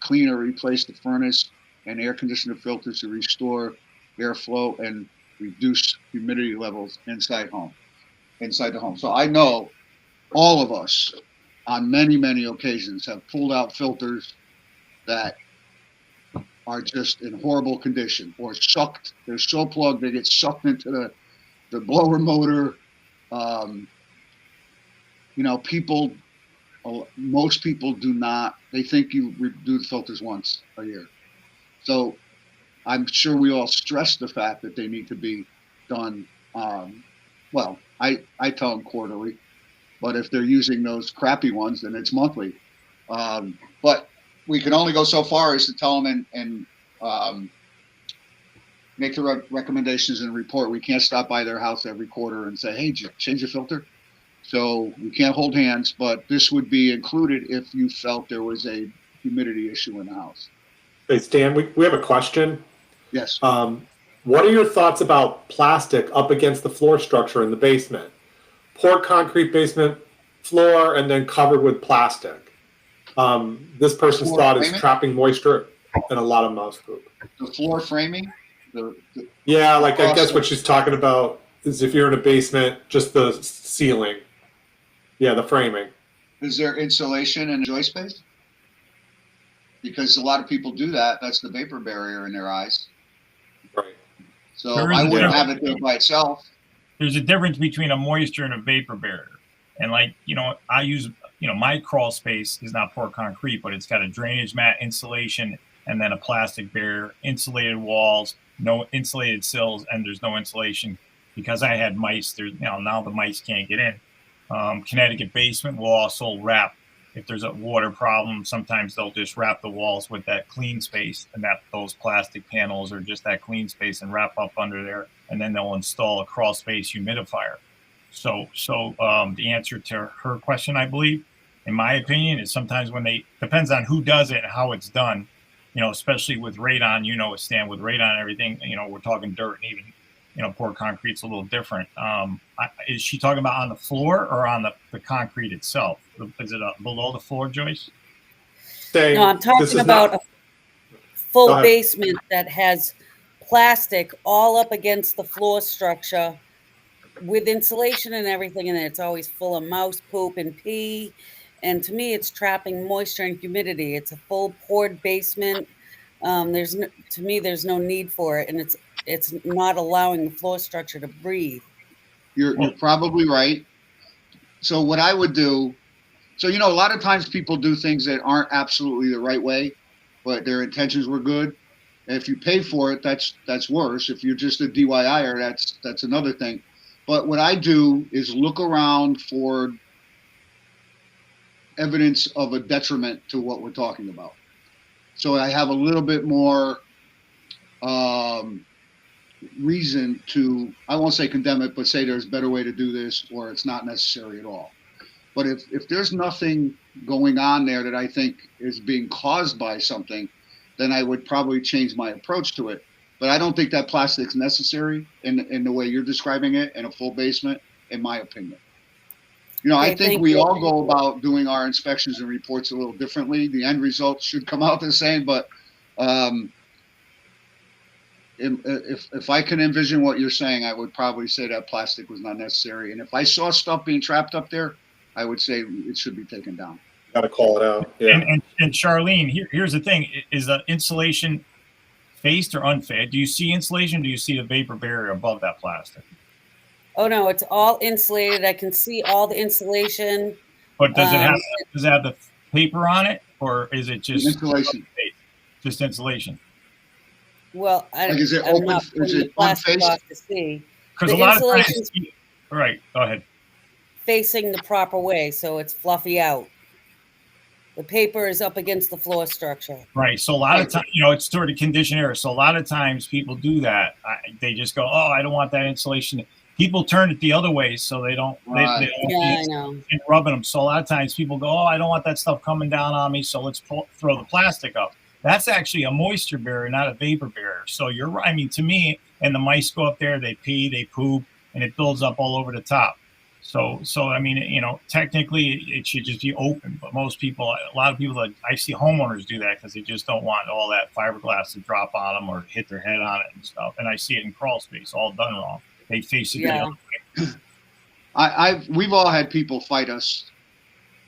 S3: Clean or replace the furnace and air conditioner filters to restore airflow and reduce humidity levels inside the home. So I know all of us on many, many occasions have pulled out filters that are just in horrible condition or sucked. They're so plugged, they get sucked into the blower motor. Most people do not, they think you do the filters once a year. So I'm sure we all stress the fact that they need to be done. I tell them quarterly, but if they're using those crappy ones, then it's monthly. But we can only go so far as to tell them and make the recommendations in a report. We can't stop by their house every quarter and say, hey, did you change the filter? So we can't hold hands, but this would be included if you felt there was a humidity issue in the house.
S1: Hey, Stan, we have a question.
S3: Yes.
S1: What are your thoughts about plastic up against the floor structure in the basement? Poured concrete basement floor and then covered with plastic. This person's
S3: Floor
S1: thought is
S3: framing?
S1: trapping moisture and a lot of mouse poop.
S3: The floor framing?
S1: Yeah, like I guess
S3: Across
S1: what she's talking about is if you're in a basement, just the ceiling. Yeah, the framing.
S3: Is there insulation in the joist space? Because a lot of people do that. That's the vapor barrier in their eyes.
S1: Right.
S3: So
S2: There is
S3: I
S2: a
S3: wouldn't have
S2: difference.
S3: it there by itself.
S2: There's a difference between a moisture and a vapor barrier. And like, I use, my crawl space is not poured concrete, but it's got a drainage mat insulation and then a plastic barrier, insulated walls, no insulated sills, and there's no insulation because I had mice. There's, now the mice can't get in. Connecticut basement will also wrap. If there's a water problem, sometimes they'll just wrap the walls with that clean space, and that those plastic panels are just that clean space and wrap up under there, and then they'll install a crawl space humidifier. So the answer to her question, I believe, in my opinion, is sometimes when depends on who does it and how it's done, especially with radon, Stan, with radon and everything, we're talking dirt and even, poured concrete's a little different. Is she talking about on the floor or on the concrete itself? Is it below the floor, Joyce?
S1: Saying,
S4: No, I'm talking about a full basement that has plastic all up against the floor structure with insulation and everything in it. It's always full of mouse poop and pee. And to me, it's trapping moisture and humidity. It's a full poured basement. To me, there's no need for it. And it's not allowing the floor structure to breathe.
S3: You're probably right. So what I would do, so a lot of times people do things that aren't absolutely the right way, but their intentions were good. And if you pay for it, that's worse. If you're just a DIYer, that's another thing. But what I do is look around for evidence of a detriment to what we're talking about. So I have a little bit more reason to, I won't say condemn it, but say there's a better way to do this, or it's not necessary at all. But if there's nothing going on there that I think is being caused by something, then I would probably change my approach to it. But I don't think that plastic's necessary in the way you're describing it in a full basement, in my opinion. I think we all go about doing our inspections and reports a little differently. The end result should come out the same, but if I can envision what you're saying, I would probably say that plastic was not necessary. And if I saw stuff being trapped up there, I would say it should be taken down.
S1: Got to call it out. Yeah.
S2: And Charlene, here's the thing: is the insulation faced or unfaced? Do you see insulation? Do you see the vapor barrier above that plastic?
S4: Oh no, it's all insulated. I can see all the insulation.
S2: But does it have the paper on it, or is it just
S3: insulation?
S2: Just insulation.
S4: Well,
S3: is it open? Is it unfaced?
S4: To see.
S2: Because a lot of times, all right, go ahead.
S4: Facing the proper way, so it's fluffy out. The paper is up against the floor structure.
S2: Right. So a lot of times, it's sort of condition error. So a lot of times people do that. They just go, oh, I don't want that insulation. People turn it the other way, so they don't.
S4: Right. I know.
S2: And rubbing them. So a lot of times people go, oh, I don't want that stuff coming down on me, so let's throw the plastic up. That's actually a moisture barrier, not a vapor barrier. So you're right. I mean, to me, and the mice go up there, they pee, they poop, and it builds up all over the top. So I mean, technically it should just be open, but most people, a lot of people, I see homeowners do that because they just don't want all that fiberglass to drop on them or hit their head on it and stuff. And I see it in crawl space, all done wrong. They face it the other way.
S3: We've all had people fight us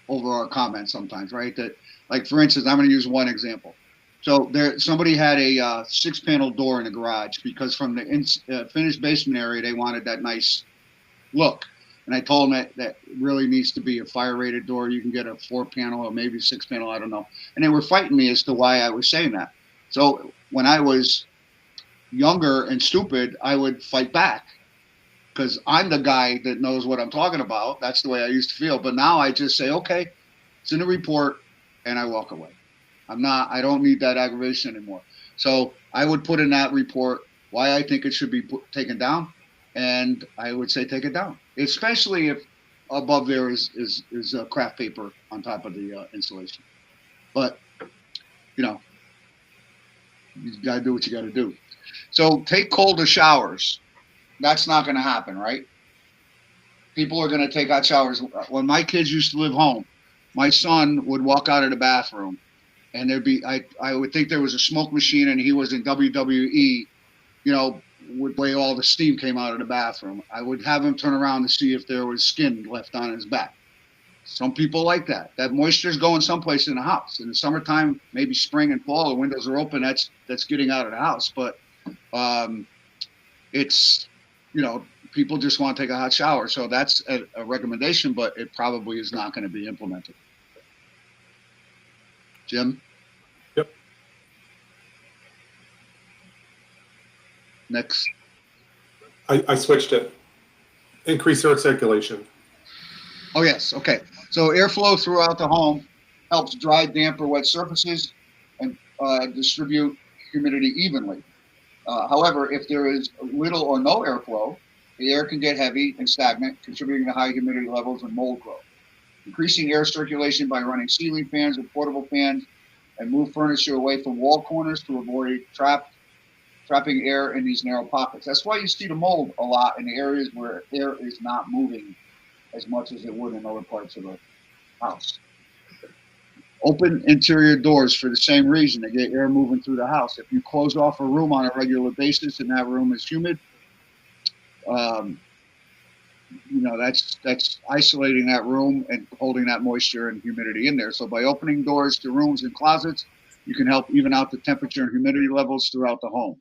S3: over our comments sometimes, right? That, like, for instance, I'm going to use one example. So somebody had a 6-panel door in the garage because from the finished basement area, they wanted that nice look. And I told them that really needs to be a fire-rated door. You can get a 4-panel or maybe 6-panel, I don't know. And they were fighting me as to why I was saying that. So when I was younger and stupid, I would fight back because I'm the guy that knows what I'm talking about. That's the way I used to feel. But now I just say, okay, it's in the report, and I walk away. I don't need that aggravation anymore. So I would put in that report why I think it should be taken down. And I would say take it down, especially if above there is craft paper on top of the insulation. But you know, you gotta do what you gotta do. So take colder showers. That's not going to happen, right? People are going to take hot showers. When my kids used to live home, my son would walk out of the bathroom, and there'd be I would think there was a smoke machine, and he was in WWE. You know, would way all the steam came out of the bathroom. I would have him turn around to see if there was skin left on his back. Some people like that. That moisture's going someplace in the house. In the summertime, maybe spring and fall, the windows are open. That's getting out of the house. But it's, you know, people just want to take a hot shower. So that's a recommendation, but it probably is not going to be implemented. Jim?
S1: Yep.
S3: Next.
S1: I switched it. Increase air circulation.
S3: Oh, yes. Okay. So airflow throughout the home helps dry, damp, or wet surfaces and distribute humidity evenly. However, if there is little or no airflow, the air can get heavy and stagnant, contributing to high humidity levels and mold growth. Increasing air circulation by running ceiling fans or portable fans and move furniture away from wall corners to avoid trapping air in these narrow pockets. That's why you see the mold a lot in the areas where air is not moving as much as it would in other parts of the house. Open interior doors for the same reason, to get air moving through the house. If you close off a room on a regular basis and that room is humid, you know, that's isolating that room and holding that moisture and humidity in there. So by opening doors to rooms and closets, you can help even out the temperature and humidity levels throughout the home.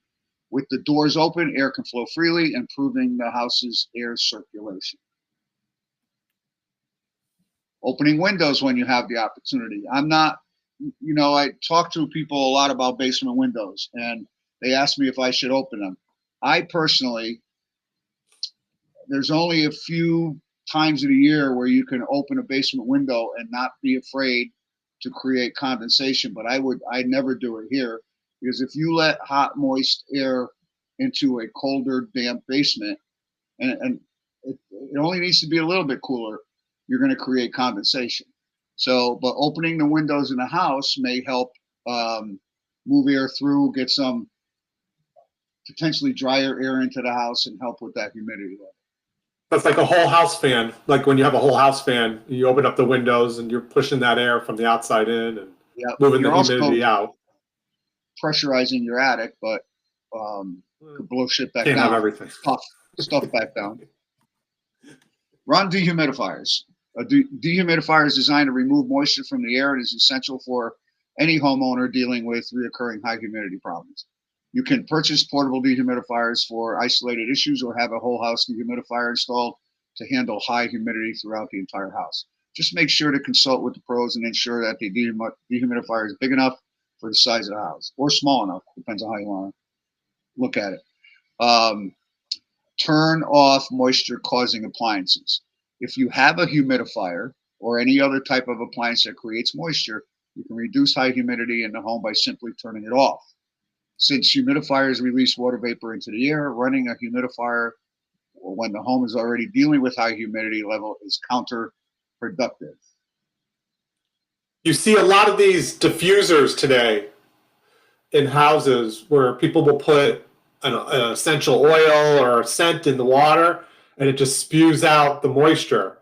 S3: With the doors open, air can flow freely, improving the house's air circulation. Opening windows when you have the opportunity. I'm not, you know, I talk to people a lot about basement windows, and they ask me if I should open them. I personally, there's only a few times of the year where you can open a basement window and not be afraid to create condensation, but I never do it here, because if you let hot, moist air into a colder, damp basement, and it only needs to be a little bit cooler, you're going to create condensation. So, but opening the windows in the house may help move air through, get some potentially drier air into the house, and help with that humidity level.
S1: That's like a whole house fan. Like when you have a whole house fan, you open up the windows and you're pushing that air from the outside in and moving the humidity out.
S3: Pressurizing your attic, but could blow shit back down.
S1: Can't have everything.
S3: Stuff back down. Run dehumidifiers. A dehumidifier is designed to remove moisture from the air and is essential for any homeowner dealing with recurring high humidity problems. You can purchase portable dehumidifiers for isolated issues or have a whole house dehumidifier installed to handle high humidity throughout the entire house. Just make sure to consult with the pros and ensure that the dehumidifier is big enough for the size of the house, or small enough, depends on how you want to look at it. Turn off moisture causing appliances. If you have a humidifier or any other type of appliance that creates moisture, you can reduce high humidity in the home by simply turning it off. Since humidifiers release water vapor into the air, running a humidifier when the home is already dealing with high humidity level is counterproductive.
S1: You see a lot of these diffusers today in houses where people will put an essential oil or a scent in the water, and it just spews out the moisture.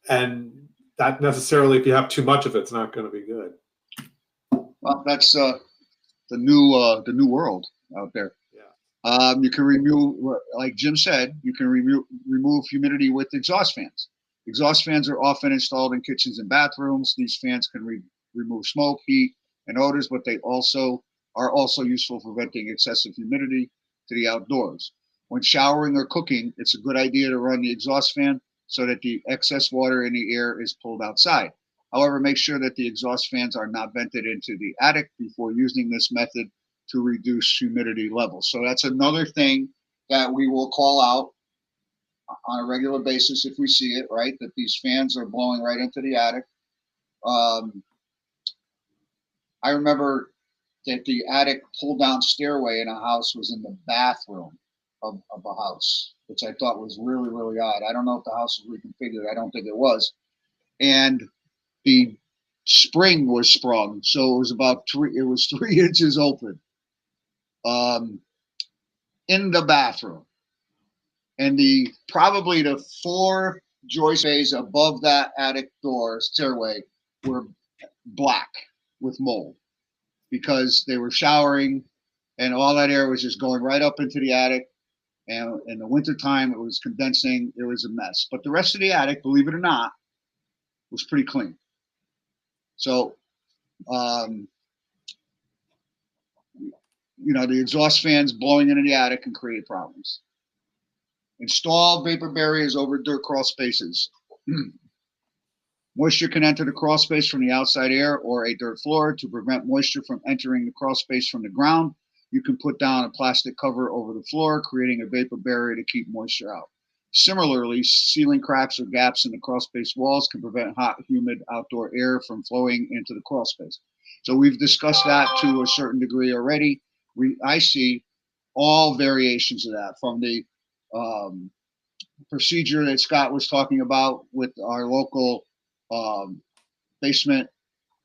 S1: And that necessarily, if you have too much of it, it's not going to be good.
S3: Well, that's the new world out there.
S1: Yeah.
S3: You can remove, like Jim said, you can remove humidity with exhaust fans. Exhaust fans are often installed in kitchens and bathrooms. These fans can remove smoke, heat, and odors, but they are also useful for venting excessive humidity to the outdoors. When showering or cooking, it's a good idea to run the exhaust fan so that the excess water in the air is pulled outside. However, make sure that the exhaust fans are not vented into the attic before using this method to reduce humidity levels. So that's another thing that we will call out on a regular basis if we see it, right? That these fans are blowing right into the attic. I remember that the attic pull-down stairway in a house was in the bathroom of a house. which I thought was really, really odd. I don't know if the house was reconfigured. I don't think it was. And the spring was sprung, so it was about 3 inches open in the bathroom. And probably the 4 joist bays above that attic door stairway were black with mold because they were showering and all that air was just going right up into the attic. And in the wintertime, it was condensing. It was a mess. But the rest of the attic, believe it or not, was pretty clean. So, the exhaust fans blowing into the attic can create problems. Install vapor barriers over dirt crawl spaces. Moisture can enter the crawl space from the outside air or a dirt floor. To prevent moisture from entering the crawl space from the ground, you can put down a plastic cover over the floor, creating a vapor barrier to keep moisture out. Similarly, sealing cracks or gaps in the crawl space walls can prevent hot, humid outdoor air from flowing into the crawl space. So we've discussed that to a certain degree already. I see all variations of that, from the procedure that Scott was talking about with our local basement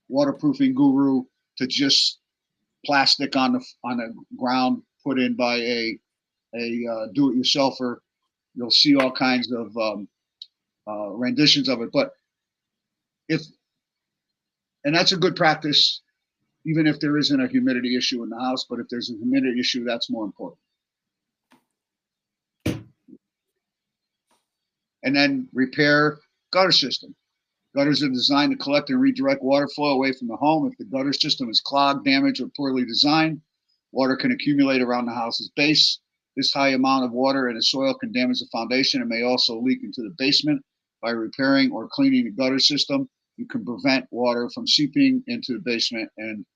S3: waterproofing guru, to just plastic on the ground put in by a do-it-yourselfer. You'll see all kinds of renditions of it, and that's a good practice, even if there isn't a humidity issue in the house. But if there's a humidity issue, that's more important. And then repair gutter system. Gutters are designed to collect and redirect water flow away from the home. If the gutter system is clogged, damaged, or poorly designed, water can accumulate around the house's base. This high amount of water in the soil can damage the foundation and may also leak into the basement. By repairing or cleaning the gutter system, you can prevent water from seeping into the basement and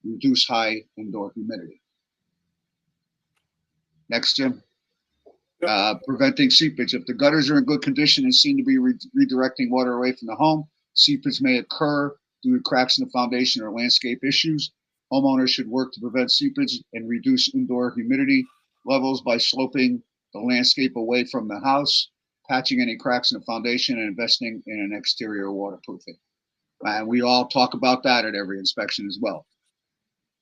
S3: reduce high indoor humidity. Next, Jim. Preventing seepage. If the gutters are in good condition and seem to be redirecting water away from the home, seepage may occur due to cracks in the foundation or landscape issues. Homeowners should work to prevent seepage and reduce indoor humidity levels by sloping the landscape away from the house, patching any cracks in the foundation, and investing in an exterior waterproofing. And we all talk about that at every inspection as well.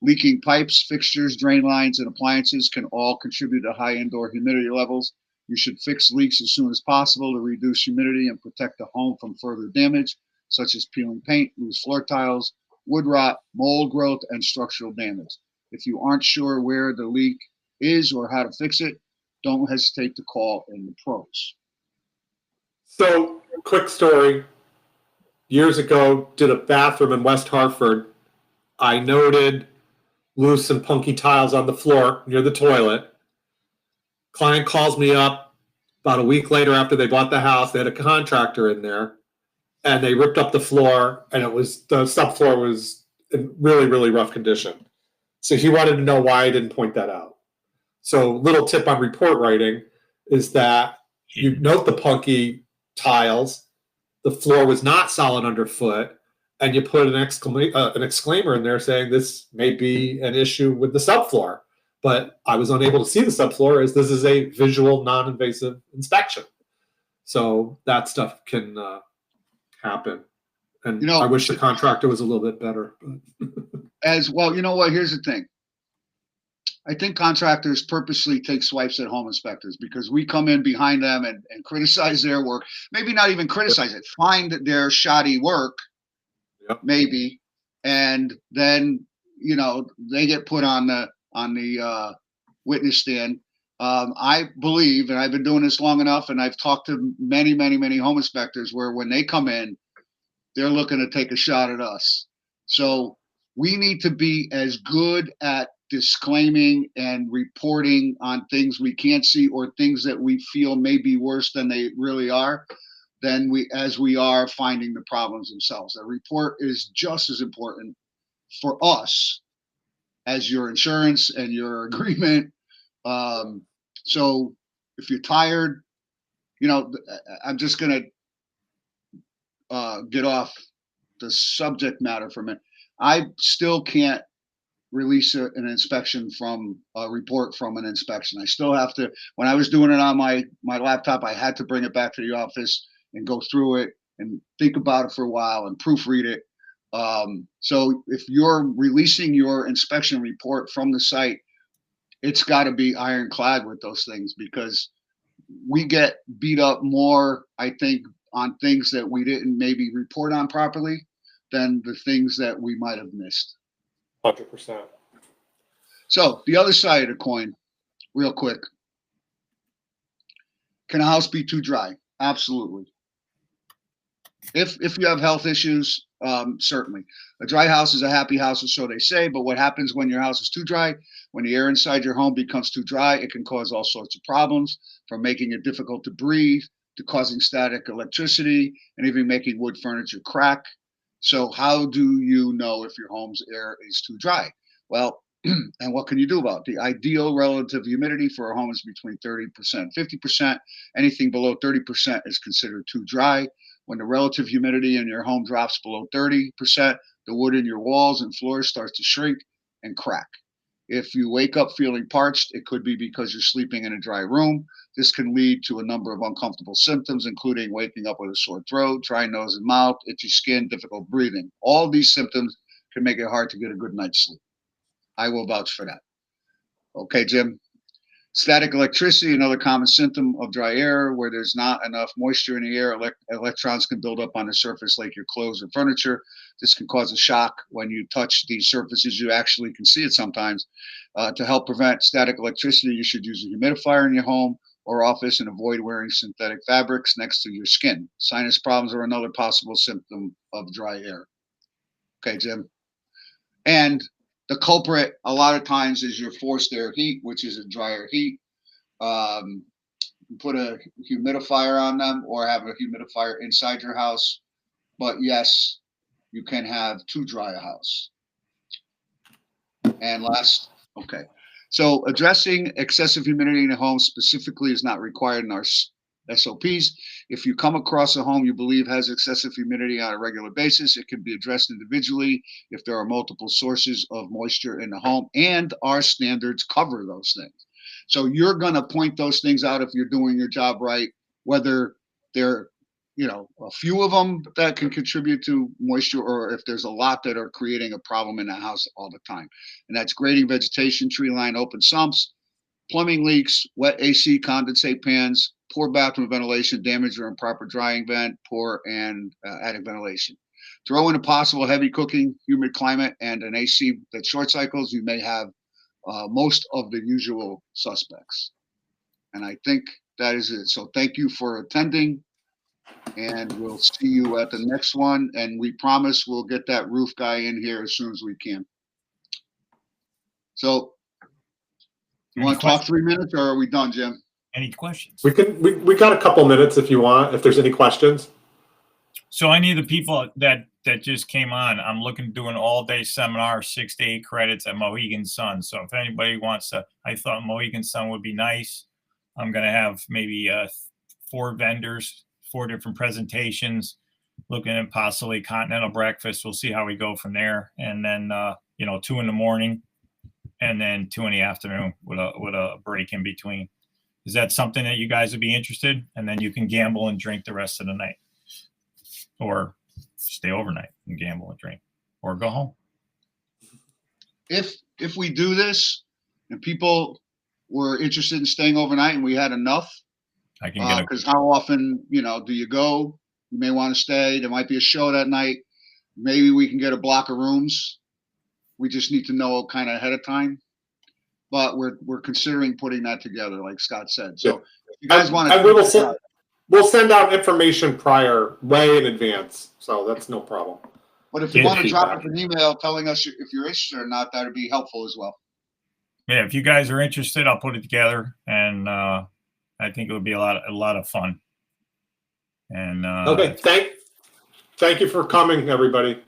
S3: Leaking pipes, fixtures, drain lines, and appliances can all contribute to high indoor humidity levels. You should fix leaks as soon as possible to reduce humidity and protect the home from further damage, such as peeling paint, loose floor tiles, wood rot, mold growth, and structural damage. If you aren't sure where the leak is or how to fix it, don't hesitate to call in the pros.
S1: So, quick story. Years ago, did a bathroom in West Hartford. I noted loose and punky tiles on the floor near the toilet. Client calls me up about a week later after they bought the house. They had a contractor in there, and they ripped up the floor, and the subfloor was in really, really rough condition. So he wanted to know why I didn't point that out. So, little tip on report writing is that you note the punky tiles, the floor was not solid underfoot, and you put an exclaimer in there saying this may be an issue with the subfloor. But I was unable to see the subfloor as this is a visual, non-invasive inspection. So that stuff can happen. And I wish the contractor was a little bit better.
S3: As well, you know what? Here's the thing. I think contractors purposely take swipes at home inspectors because we come in behind them and criticize their work. Maybe not even criticize it. Find their shoddy work, maybe, and then they get put on the witness stand. I believe, and I've been doing this long enough, and I've talked to many, many, many home inspectors where when they come in, they're looking to take a shot at us. So we need to be as good at disclaiming and reporting on things we can't see or things that we feel may be worse than they really are, as we are finding the problems themselves. A report is just as important for us as your insurance and your agreement. So if you're tired, I'm just going to get off the subject matter for a minute. I still can't release an inspection from a report from an inspection. I still have to, when I was doing it on my laptop, I had to bring it back to the office and go through it and think about it for a while and proofread it. So if you're releasing your inspection report from the site, it's got to be ironclad with those things, because we get beat up more, I think, on things that we didn't maybe report on properly than the things that we might have missed.
S1: 100%.
S3: So the other side of the coin, real quick. Can a house be too dry? Absolutely. If you have health issues, certainly. A dry house is a happy house, or so they say. But what happens when your house is too dry? When the air inside your home becomes too dry, it can cause all sorts of problems, from making it difficult to breathe, to causing static electricity, and even making wood furniture crack. So how do you know if your home's air is too dry? Well, and what can you do about it? The ideal relative humidity for a home is between 30% and 50%. Anything below 30% is considered too dry. When the relative humidity in your home drops below 30%, the wood in your walls and floors starts to shrink and crack. If you wake up feeling parched, it could be because you're sleeping in a dry room. This can lead to a number of uncomfortable symptoms, including waking up with a sore throat, dry nose and mouth, itchy skin, difficult breathing. All these symptoms can make it hard to get a good night's sleep. I will vouch for that. Okay, Jim. Static electricity, another common symptom of dry air. Where there's not enough moisture in the air, electrons can build up on the surface like your clothes or furniture. This can cause a shock when you touch these surfaces. You actually can see it sometimes. To help prevent static electricity, you should use a humidifier in your home or office and avoid wearing synthetic fabrics next to your skin. Sinus problems are another possible symptom of dry air. Okay, Jim. And the culprit a lot of times is your forced air heat, which is a drier heat. Put a humidifier on them or have a humidifier inside your house. But yes, you can have too dry a house. And last, okay. So addressing excessive humidity in a home specifically is not required in our SOPs. If you come across a home you believe has excessive humidity on a regular basis, it can be addressed individually if there are multiple sources of moisture in the home, and our standards cover those things. So you're going to point those things out if you're doing your job right, whether they're, a few of them that can contribute to moisture, or if there's a lot that are creating a problem in the house all the time. And that's grading vegetation, tree line, open sumps, plumbing leaks, wet AC condensate pans, poor bathroom ventilation, damage or improper drying vent, poor and attic ventilation. Throw in a possible heavy cooking, humid climate, and an AC that short cycles, you may have most of the usual suspects. And I think that is it. So thank you for attending, and we'll see you at the next one. And we promise we'll get that roof guy in here as soon as we can. So you want to talk 3 minutes, or are we done, Jim?
S2: Any questions?
S1: We got a couple minutes if you want, if there's any questions.
S2: So any of the people that just came on, I'm looking to do an all-day seminar, 6 to 8 credits at Mohegan Sun. So if anybody wants to, I thought Mohegan Sun would be nice. I'm going to have maybe 4 vendors, 4 different presentations, looking at possibly continental breakfast. We'll see how we go from there. And then, 2 in the morning and then 2 in the afternoon with a break in between. Is that something that you guys would be interested in? And then you can gamble and drink the rest of the night, or stay overnight and gamble and drink, or go home.
S3: If we do this and people were interested in staying overnight and we had enough,
S2: I can get
S3: because how often, do you go? You may want to stay. There might be a show that night. Maybe we can get a block of rooms. We just need to know kind of ahead of time. But we're considering putting that together, like Scott said. So if you guys want to,
S1: we'll send out information way in advance. So that's no problem.
S3: But if you want to drop us an email telling us if you're interested or not, that would be helpful as well.
S2: Yeah, if you guys are interested, I'll put it together, and I think it would be a lot of fun. And
S1: okay, thank you for coming, everybody.